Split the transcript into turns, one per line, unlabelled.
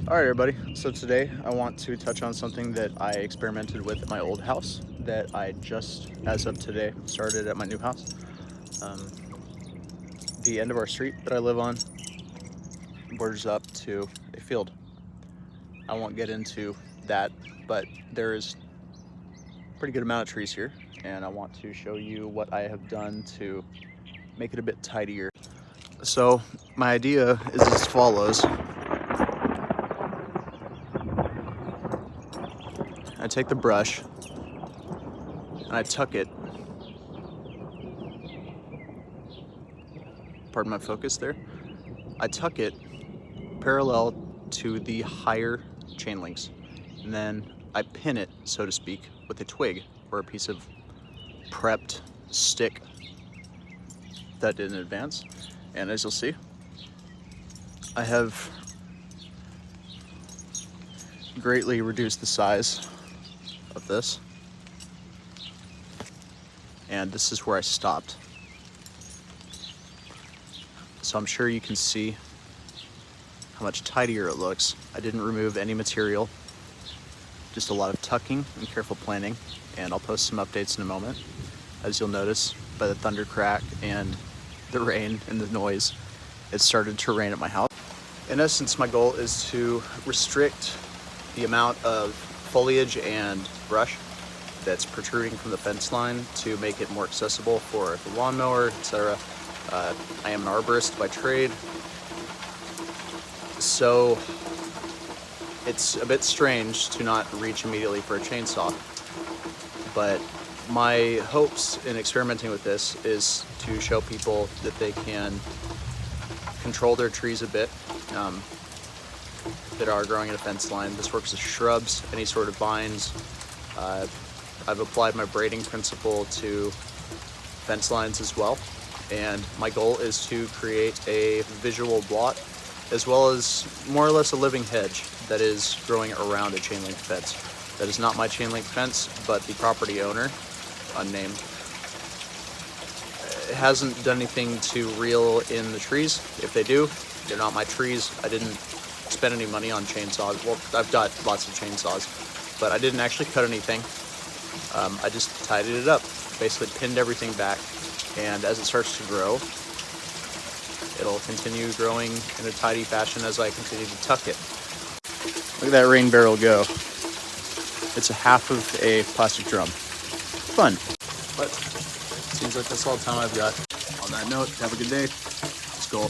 Alright everybody, so today I want to touch on something that I experimented with at my old house that I just, as of today, started at my new house. The end of our street that I live on borders up to a field. I won't get into that, but there is a pretty good amount of trees here, and I want to show you what I have done to make it a bit tidier. So my idea is as follows. I take the brush and I tuck it, pardon my focus there, I tuck it parallel to the higher chain links, and then I pin it, so to speak, with a twig or a piece of prepped stick that did in advance. And as you'll see, I have greatly reduced the size of this, and this is where I stopped. So I'm sure you can see how much tidier it looks. I didn't remove any material, just a lot of tucking and careful planning, and I'll post some updates in a moment. As you'll notice by the thunder crack and the rain and the noise, it started to rain at my house. In essence, my goal is to restrict the amount of foliage and brush that's protruding from the fence line to make it more accessible for the lawnmower, etc. I am an arborist by trade, so it's a bit strange to not reach immediately for a chainsaw, but my hopes in experimenting with this is to show people that they can control their trees a bit that are growing in a fence line. This works as shrubs, any sort of vines. I've applied my braiding principle to fence lines as well, and my goal is to create a visual blot as well as more or less a living hedge that is growing around a chain link fence. That is not my chain link fence, but the property owner, unnamed, hasn't done anything to reel in the trees. If they do, they're not my trees. I didn't spend any money on chainsaws. Well, I've got lots of chainsaws, but I didn't actually cut anything. I just tidied it up, basically pinned everything back, and as it starts to grow, it'll continue growing in a tidy fashion as I continue to tuck it. Look at that rain barrel go. It's a half of a plastic drum. Fun. But it seems like that's all the time I've got. On that note, have a good day. Let's go.